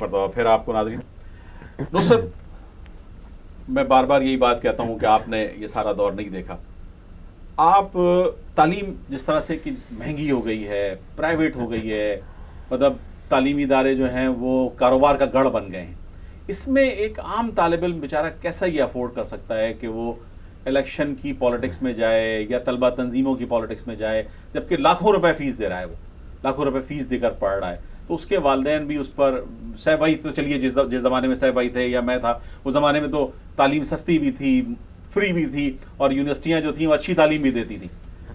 ایک مرتبہ پھر آپ کو ناظرین. نصرت, میں بار بار یہی بات کہتا ہوں کہ آپ نے یہ سارا دور نہیں دیکھا. آپ تعلیم جس طرح سے کہ مہنگی ہو گئی ہے, پرائیویٹ ہو گئی ہے, مطلب تعلیمی ادارے جو ہیں وہ کاروبار کا گڑھ بن گئے ہیں, اس میں ایک عام طالب علم بیچارہ کیسا یہ افورڈ کر سکتا ہے کہ وہ الیکشن کی پالیٹکس میں جائے یا طلبہ تنظیموں کی پالیٹکس میں جائے, جبکہ لاکھوں روپے فیس دے رہا ہے, وہ لاکھوں روپے فیس دے کر پڑھ رہا ہے. تو اس کے والدین بھی اس پر, صاحب بھائی تو چلیے جس زمانے میں صاحب بھائی تھے یا میں تھا, اس زمانے میں تو تعلیم سستی بھی تھی, فری بھی تھی, اور یونیورسٹیاں جو تھیں وہ اچھی تعلیم بھی دیتی تھیں.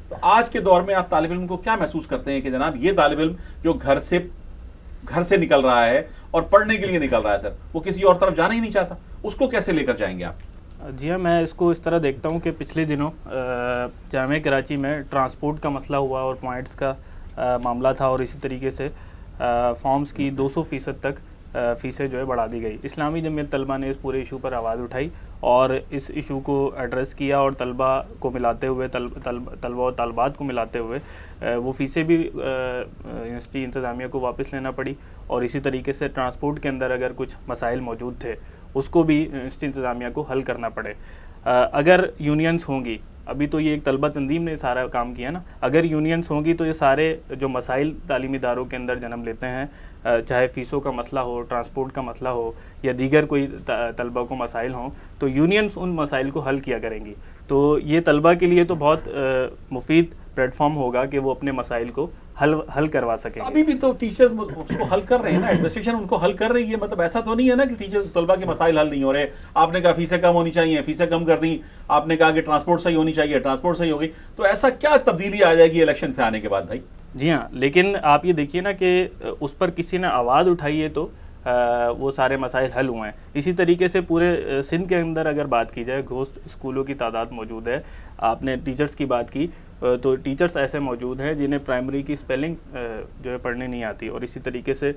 تو آج کے دور میں آپ طالب علم کو کیا محسوس کرتے ہیں کہ جناب یہ طالب علم جو گھر سے نکل رہا ہے اور پڑھنے کے لیے نکل رہا ہے سر, وہ کسی اور طرف جانا ہی نہیں چاہتا, اس کو کیسے لے کر جائیں گے آپ؟ جی ہاں, میں اس کو اس طرح دیکھتا ہوں کہ پچھلے دنوں جامعہ کراچی میں ٹرانسپورٹ کا مسئلہ ہوا اور پوائنٹس کا معاملہ تھا, اور اسی طریقے سے فارمز کی 200% تک فیسیں جو ہے بڑھا دی گئی. اسلامی جمعیت طلبہ نے اس پورے ایشو پر آواز اٹھائی اور اس ایشو کو ایڈریس کیا, اور طلبہ کو ملاتے ہوئے طلبہ و طالبات کو ملاتے ہوئے وہ فیسیں بھی یونیورسٹی انتظامیہ کو واپس لینا پڑی, اور اسی طریقے سے ٹرانسپورٹ کے اندر اگر کچھ مسائل موجود تھے اس کو بھی یونیورسٹی انتظامیہ کو حل کرنا پڑے. اگر یونینز ہوں گی, ابھی تو یہ ایک طلبہ تنظیم نے سارا کام کیا نا, اگر یونینز ہوں گی تو یہ سارے جو مسائل تعلیمی اداروں کے اندر جنم لیتے ہیں, چاہے فیسوں کا مسئلہ ہو, ٹرانسپورٹ کا مسئلہ ہو, یا دیگر کوئی طلبہ کو مسائل ہوں, تو یونینز ان مسائل کو حل کیا کریں گی. تو یہ طلبہ کے لیے تو بہت مفید پلیٹ فارم ہوگا کہ وہ اپنے مسائل کو حل کروا سکیں. ابھی بھی تو ٹیچرز اس کو حل کر رہے ہیں نا, ایڈمنسٹریشن ان کو حل کر رہی ہے, مطلب ایسا تو نہیں ہے نا کہ ٹیچر طلبہ کے مسائل حل نہیں ہو رہے. آپ نے کہا فیسیں کم ہونی چاہیے, فیسیں کم کر دیں, آپ نے کہا کہ ٹرانسپورٹ صحیح ہونی چاہیے, ٹرانسپورٹ صحیح ہوگی, تو ایسا کیا تبدیلی آ جائے گی الیکشن سے آنے کے بعد بھائی؟ جی ہاں, لیکن آپ یہ دیکھیے نا کہ اس پر کسی نے آواز اٹھائی ہے تو وہ سارے مسائل حل ہوئے ہیں. اسی طریقے سے پورے سندھ کے اندر اگر بات کی جائے, گھوسٹ اسکولوں کی تعداد موجود ہے. آپ نے ٹیچرز کی بات کی, تو ٹیچرز ایسے موجود ہیں جنہیں پرائمری کی اسپیلنگ جو ہے پڑھنے نہیں آتی, اور اسی طریقے سے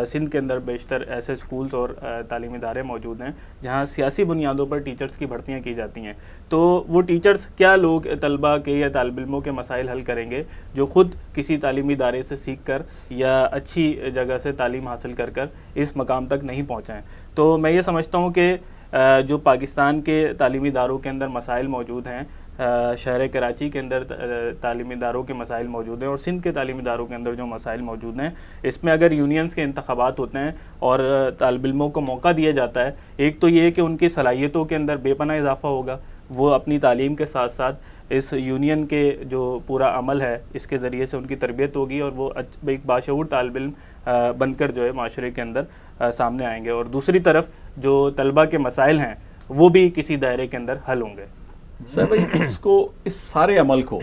سندھ کے اندر بیشتر ایسے اسکولز اور تعلیمی ادارے موجود ہیں جہاں سیاسی بنیادوں پر ٹیچرز کی بھرتیاں کی جاتی ہیں. تو وہ ٹیچرز کیا لوگ طلبہ کے یا طالب علموں کے مسائل حل کریں گے جو خود کسی تعلیمی ادارے سے سیکھ کر یا اچھی جگہ سے تعلیم حاصل کر کر اس مقام تک نہیں پہنچے ہیں. تو میں یہ سمجھتا ہوں کہ جو پاکستان کے تعلیمی اداروں کے اندر مسائل موجود ہیں, شہر کراچی کے اندر تعلیمی اداروں کے مسائل موجود ہیں, اور سندھ کے تعلیمی اداروں کے اندر جو مسائل موجود ہیں, اس میں اگر یونینز کے انتخابات ہوتے ہیں اور طالب علموں کو موقع دیا جاتا ہے, ایک تو یہ کہ ان کی صلاحیتوں کے اندر بے پناہ اضافہ ہوگا, وہ اپنی تعلیم کے ساتھ ساتھ اس یونین کے جو پورا عمل ہے اس کے ذریعے سے ان کی تربیت ہوگی, اور وہ ایک باشعور طالب علم بن کر جو ہے معاشرے کے اندر سامنے آئیں گے. اور دوسری طرف جو طلبہ کے مسائل ہیں وہ بھی کسی دائرے کے اندر حل ہوں گے. سر بھائی, اس سارے عمل کو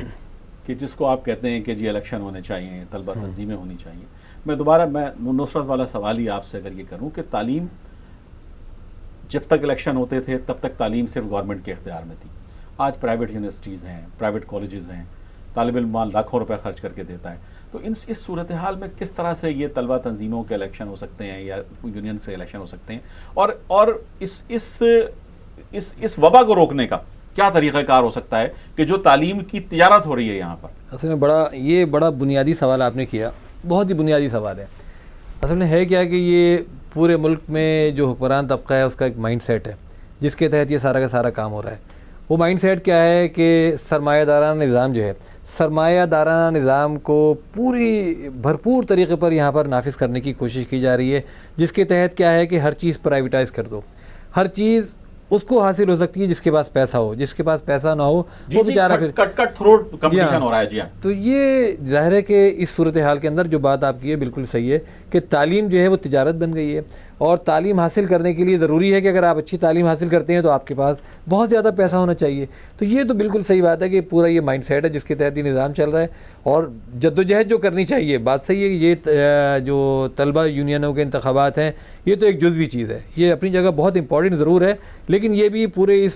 کہ جس کو آپ کہتے ہیں کہ جی الیکشن ہونے چاہیے, طلبہ تنظیمیں ہونی چاہیے, میں نصرت والا سوال ہی آپ سے اگر یہ کروں کہ تعلیم جب تک الیکشن ہوتے تھے تب تک تعلیم صرف گورنمنٹ کے اختیار میں تھی. آج پرائیویٹ یونیورسٹیز ہیں, پرائیویٹ کالجز ہیں, طالب علم لاکھوں روپے خرچ کر کے دیتا ہے. تو اس صورتحال میں کس طرح سے یہ طلبہ تنظیموں کے الیکشن ہو سکتے ہیں یا یونین سے الیکشن ہو سکتے ہیں, اور اس وبا کو روکنے کا کیا طریقہ کار ہو سکتا ہے کہ جو تعلیم کی تجارت ہو رہی ہے یہاں پر؟ اصل میں بڑا بنیادی سوال آپ نے کیا, بہت ہی بنیادی سوال ہے. اصل میں ہے کیا کہ یہ پورے ملک میں جو حکمران طبقہ ہے اس کا ایک مائنڈ سیٹ ہے جس کے تحت یہ سارا کا سارا کام ہو رہا ہے. وہ مائنڈ سیٹ کیا ہے کہ سرمایہ دارانہ نظام جو ہے, سرمایہ دارانہ نظام کو پوری بھرپور طریقے پر یہاں پر نافذ کرنے کی کوشش کی جا رہی ہے, جس کے تحت کیا ہے کہ ہر چیز پرائیویٹائز کر دو. ہر چیز اس کو حاصل ہو سکتی ہے جس کے پاس پیسہ ہو, جس کے پاس پیسہ نہ ہو وہ بیچارہ پھر کٹ تھروٹ کمپٹیشن ہو رہا ہے. جی ہاں, تو یہ ظاہر ہے کہ اس صورتحال کے اندر جو بات آپ کی ہے بالکل صحیح ہے کہ تعلیم جو ہے وہ تجارت بن گئی ہے, اور تعلیم حاصل کرنے کے لیے ضروری ہے کہ اگر آپ اچھی تعلیم حاصل کرتے ہیں تو آپ کے پاس بہت زیادہ پیسہ ہونا چاہیے. تو یہ تو بالکل صحیح بات ہے کہ پورا یہ مائنڈ سیٹ ہے جس کے تحت یہ نظام چل رہا ہے, اور جدوجہد جو کرنی چاہیے, بات صحیح ہے کہ یہ جو طلبہ یونینوں کے انتخابات ہیں یہ تو ایک جزوی چیز ہے, یہ اپنی جگہ بہت امپورٹنٹ ضرور ہے, لیکن یہ بھی پورے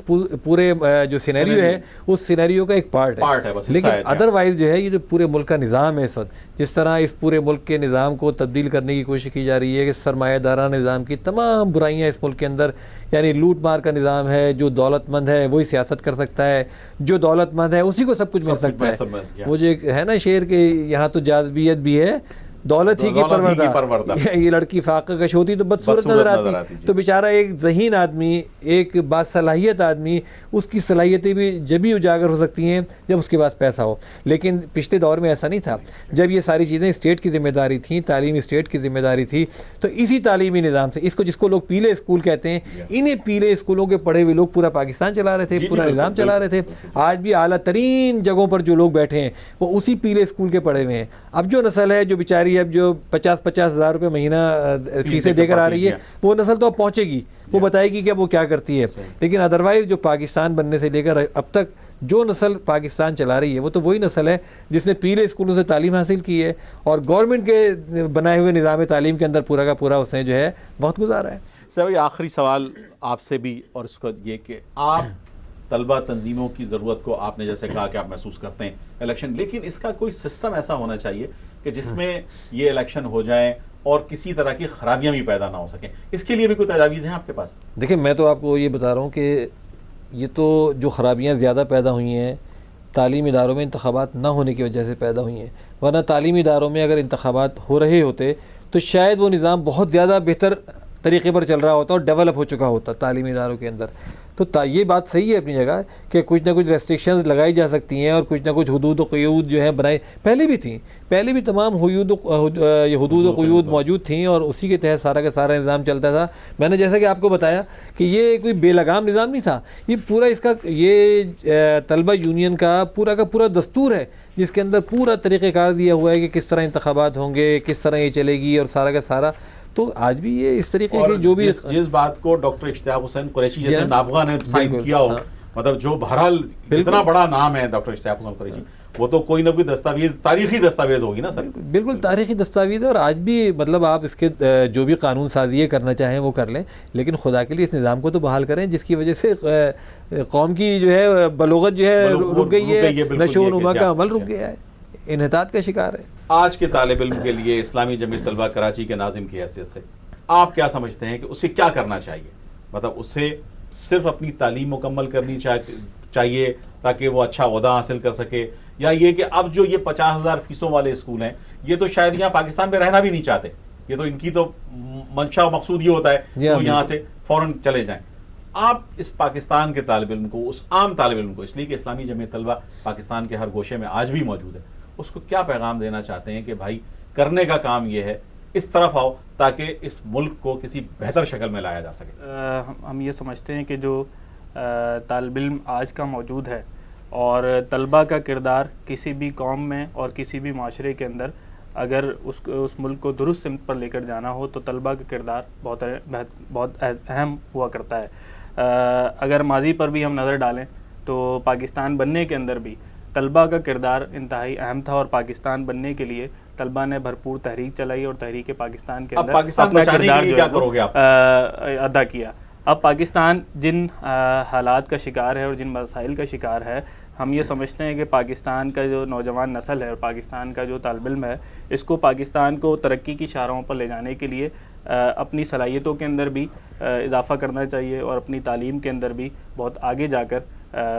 جو سینیریو ہے اس سینیریو کا ایک پارٹ ہے. لیکن ادروائز جو ہے یہ جو پورے ملک کا نظام ہے اس وقت, جس طرح اس پورے ملک کے نظام کو تبدیل کرنے کی کوشش کی جا رہی ہے کہ سرمایہ دارانہ نظام کی تمام برائیاں اس ملک کے اندر, یعنی لوٹ مار کا نظام ہے, جو دولت مند ہے وہی سیاست کر سکتا ہے, جو دولت مند ہے اسی کو سب کچھ مل سکتا ہے. وہ جو ہے نا شعر کہ یہاں تو جاذبیت بھی ہے دولت ہی کی پروردہ، یہ لڑکی فاقہ کش ہوتی تو بدصورت نظر آتی. تو بیچارہ ایک ذہین آدمی، ایک باصلاحیت آدمی، اس کی صلاحیتیں بھی جبھی اجاگر ہو سکتی ہیں جب اس کے پاس پیسہ ہو. لیکن پچھلے دور میں ایسا نہیں تھا. جب یہ ساری چیزیں اسٹیٹ کی ذمہ داری تھیں، تعلیم اسٹیٹ کی ذمہ داری تھی، تو اسی تعلیمی نظام سے جس کو لوگ پیلے اسکول کہتے ہیں، انہیں پیلے اسکولوں کے پڑھے ہوئے لوگ پورا پاکستان چلا رہے تھے، پورا نظام چلا رہے تھے. آج بھی اعلیٰ ترین جگہوں پر جو لوگ بیٹھے ہیں وہ اسی پیلے اسکول کے پڑھے ہوئے ہیں. اب جو نسل ہے جو بیچاری اب جو 50 ہزار روپے مہینہ فیسیں دے کر آ رہی ہے، وہ نسل تو اب پہنچے گی، وہ بتائے گی کہ اب وہ کیا کرتی ہے. لیکن ادروائز جو پاکستان بننے سے لے کر اب تک جو نسل پاکستان چلا رہی ہے وہ تو وہی نسل ہے جس نے پیلے اسکولوں سے تعلیم حاصل کی ہے اور گورنمنٹ کے بنائے ہوئے نظام تعلیم کے اندر پورا کا پورا اس نے جو ہے وقت گزارا ہے. سر آخری سوال آپ سے بھی، اور اس کو یہ کہ آپ طلبہ تنظیموں کی ضرورت کو آپ نے جیسے کہا کہ آپ محسوس کرتے ہیں الیکشن، لیکن اس کا کوئی سسٹم ایسا ہونا چاہیے کہ جس میں یہ الیکشن ہو جائیں اور کسی طرح کی خرابیاں بھی پیدا نہ ہو سکیں. اس کے لیے بھی کوئی تجاویز ہیں آپ کے پاس؟ دیکھیں میں تو آپ کو یہ بتا رہا ہوں کہ یہ تو جو خرابیاں زیادہ پیدا ہوئی ہیں تعلیمی اداروں میں انتخابات نہ ہونے کی وجہ سے پیدا ہوئی ہیں، ورنہ تعلیمی اداروں میں اگر انتخابات ہو رہے ہوتے تو شاید وہ نظام بہت زیادہ بہتر طریقے پر چل رہا ہوتا اور ڈیولپ ہو چکا ہوتا تعلیمی اداروں کے اندر. تو یہ بات صحیح ہے اپنی جگہ کہ کچھ نہ کچھ ریسٹرکشنز لگائی جا سکتی ہیں اور کچھ نہ کچھ حدود و قیود جو ہیں بنائے پہلے بھی تھیں، پہلے بھی تمام حدود و قیود موجود تھیں اور اسی کے تحت سارا کا سارا نظام چلتا تھا. میں نے جیسا کہ آپ کو بتایا کہ یہ کوئی بے لگام نظام نہیں تھا، یہ پورا اس کا یہ طلبہ یونین کا پورا دستور ہے جس کے اندر پورا طریقہ کار دیا ہوا ہے کہ کس طرح انتخابات ہوں گے، کس طرح یہ چلے گی اور سارا کا سارا. تو آج بھی یہ اس طریقے کے جو بھی جس بات کو ڈاکٹر اشتیاق حسین قریشی جیسے نابغہ نے سائن کیا ہو، مطلب جو بہرحال اتنا بڑا نام ہے ڈاکٹر اشتیاق حسین قریشی، وہ تو کوئی نہ کوئی دستاویز، تاریخی دستاویز ہوگی نا سر. بالکل تاریخی دستاویز ہے اور آج بھی مطلب آپ اس کے جو بھی قانون سازی کرنا چاہیں وہ کر لیں، لیکن خدا کے لیے اس نظام کو تو بحال کریں جس کی وجہ سے قوم کی جو ہے بلوغت جو ہے رک گئی ہے، نشو و نما کا عمل رک گیا ہے، انحطاط کا شکار ہے. آج کے طالب علم کے لیے اسلامی جمعیت طلبہ کراچی کے ناظم کی حیثیت سے آپ کیا سمجھتے ہیں کہ اسے کیا کرنا چاہیے؟ مطلب اسے صرف اپنی تعلیم مکمل کرنی چاہیے تاکہ وہ اچھا عہدہ حاصل کر سکے، یا یہ کہ اب جو یہ 50,000 فیسوں والے اسکول ہیں یہ تو شاید یہاں پاکستان میں رہنا بھی نہیں چاہتے، یہ تو ان کی تو منشا و مقصود یہ ہوتا ہے وہ یہاں سے فوراً چلے جائیں. آپ اس پاکستان کے طالب علم کو، اس عام طالب علم کو، اس لیے کہ اسلامی جمعیت طلبہ پاکستان کے ہر گوشے میں آج بھی موجود ہے، اس کو کیا پیغام دینا چاہتے ہیں کہ بھائی کرنے کا کام یہ ہے، اس طرف آؤ تاکہ اس ملک کو کسی بہتر شکل میں لایا جا سکے؟ ہم یہ سمجھتے ہیں کہ جو طالب علم آج کا موجود ہے اور طلبہ کا کردار کسی بھی قوم میں اور کسی بھی معاشرے کے اندر اگر اس ملک کو درست سمت پر لے کر جانا ہو تو طلبہ کا کردار بہت اہم ہوا کرتا ہے. اگر ماضی پر بھی ہم نظر ڈالیں تو پاکستان بننے کے اندر بھی طلبہ کا کردار انتہائی اہم تھا اور پاکستان بننے کے لیے طلبہ نے بھرپور تحریک چلائی اور تحریک پاکستان کے اندر اپنا کردار جو ہے ادا کیا. اب پاکستان جن حالات کا شکار ہے اور جن مسائل کا شکار ہے، ہم یہ سمجھتے ہیں کہ پاکستان کا جو نوجوان نسل ہے اور پاکستان کا جو طالب علم ہے، اس کو پاکستان کو ترقی کی شاہراہوں پر لے جانے کے لیے اپنی صلاحیتوں کے اندر بھی اضافہ کرنا چاہیے اور اپنی تعلیم کے اندر بھی بہت آگے جا کر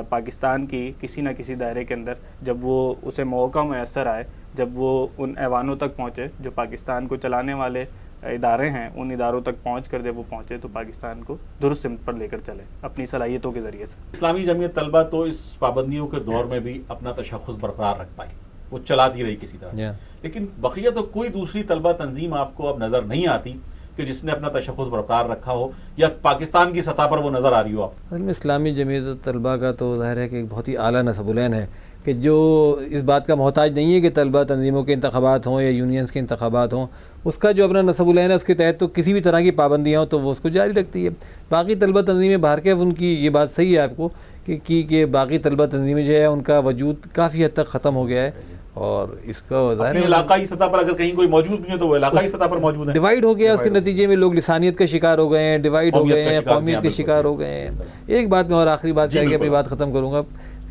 پاکستان کی کسی نہ کسی دائرے کے اندر جب وہ اسے موقع میسر آئے، جب وہ ان ایوانوں تک پہنچے جو پاکستان کو چلانے والے ادارے ہیں، ان اداروں تک پہنچ کر جب وہ پہنچے تو پاکستان کو درست سمت پر لے کر چلے اپنی صلاحیتوں کے ذریعے سے. اسلامی جمعیت طلبہ تو اس پابندیوں کے دور میں بھی اپنا تشخص برقرار رکھ پائی، وہ چلاتی رہی کسی طرح، لیکن بقیہ تو کوئی دوسری طلبہ تنظیم آپ کو اب نظر نہیں آتی کہ جس نے اپنا تشخص برقرار رکھا ہو یا پاکستان کی سطح پر وہ نظر آ رہی ہو. آپ اصل میں اسلامی جمعیت طلبہ کا تو ظاہر ہے کہ ایک بہت ہی اعلیٰ نصب العین ہے کہ جو اس بات کا محتاج نہیں ہے کہ طلبہ تنظیموں کے انتخابات ہوں یا یونینز کے انتخابات ہوں، اس کا جو اپنا نصب العین ہے اس کے تحت تو کسی بھی طرح کی پابندیاں ہوں تو وہ اس کو جاری رکھتی ہے. باقی طلبہ تنظیمیں باہر کے ان کی یہ بات صحیح ہے آپ کو کہ باقی طلبہ تنظیمیں جو ہے ان کا وجود کافی حد تک ختم ہو گیا ہے اور اس کو ظاہر ہے علاقائی سطح پر اگر کہیں کوئی موجود نہیں ہے تو وہ علاقائی سطح پر موجود ہے. ڈیوائیڈ ہو گیا، اس کے نتیجے میں لوگ لسانیت کا شکار ہو گئے ہیں، ڈیوائیڈ ہو گئے ہیں، قومیت کے شکار ہو گئے ہیں. ایک بات میں اور آخری بات کہہ کے اپنی بات ختم کروں گا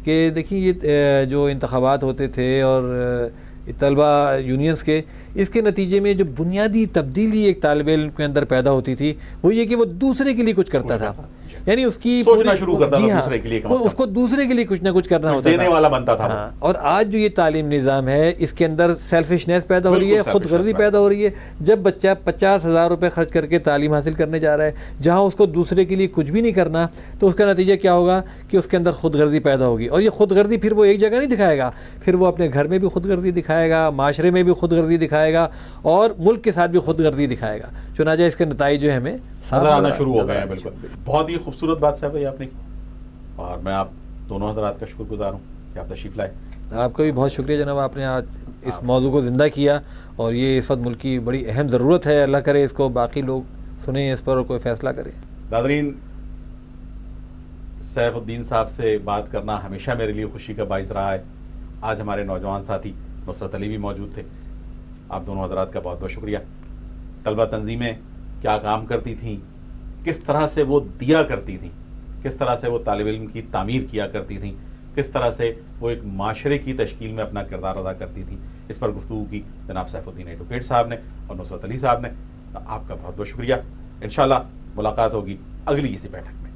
کہ دیکھیں یہ جو انتخابات ہوتے تھے اور طلبہ یونینز کے، اس کے نتیجے میں جو بنیادی تبدیلی ایک طالب علم کے اندر پیدا ہوتی تھی وہ یہ کہ وہ دوسرے کے لیے کچھ کرتا تھا. یعنی اس کی سوچنا شروع کرتا جی تھا ہاں، دوسرے کے لیے کم وہ از کم. اس کو دوسرے کے لیے کچھ نہ کچھ کرنا کچھ ہوتا دینے تھا. والا بنتا تھا وہ. ہاں، اور آج جو یہ تعلیم نظام ہے اس کے اندر سیلفشنیس پیدا ہو رہی ہے، بالکل خود غرضی selfishness پیدا ہو رہی ہے. جب بچہ 50,000 روپے خرچ کر کے تعلیم حاصل کرنے جا رہا ہے، جہاں اس کو دوسرے کے لیے کچھ بھی نہیں کرنا، تو اس کا نتیجہ کیا ہوگا کہ اس کے اندر خود غرضی پیدا ہوگی. اور یہ خود غرضی پھر وہ ایک جگہ نہیں دکھائے گا، پھر وہ اپنے گھر میں بھی خود غرضی دکھائے گا، معاشرے میں بھی خود غرضی دکھائے گا، اور ملک کے ساتھ بھی خود غرضی دکھائے گا. چنانچہ اس کے نتائج جو ہے ہمیں نظر آنا شروع ہو گئے ہیں. بالکل بہت ہی خوبصورت بات صاحب آپ نے کی، اور میں آپ دونوں حضرات کا شکر گزار ہوں کہ آپ تشریف لائے. آپ کا بھی بہت شکریہ جناب، آپ نے آج اس موضوع کو زندہ کیا، اور یہ اس وقت ملک کی بڑی اہم ضرورت ہے. اللہ کرے اس کو باقی لوگ سنیں اس پر اور کوئی فیصلہ کریں. ناظرین، سیف الدین صاحب سے بات کرنا ہمیشہ میرے لیے خوشی کا باعث رہا ہے. آج ہمارے نوجوان ساتھی نصرت علی بھی موجود تھے. آپ دونوں حضرات کا بہت بہت شکریہ. طلبہ تنظیمیں کیا کام کرتی تھیں، کس طرح سے وہ دیا کرتی تھیں، کس طرح سے وہ طالب علم کی تعمیر کیا کرتی تھیں، کس طرح سے وہ ایک معاشرے کی تشکیل میں اپنا کردار ادا کرتی تھیں، اس پر گفتگو کی جناب سیف الدین ایڈوکیٹ صاحب نے اور نصرت علی صاحب نے. آپ کا بہت بہت شکریہ. انشاءاللہ ملاقات ہوگی اگلی کسی بیٹھک میں.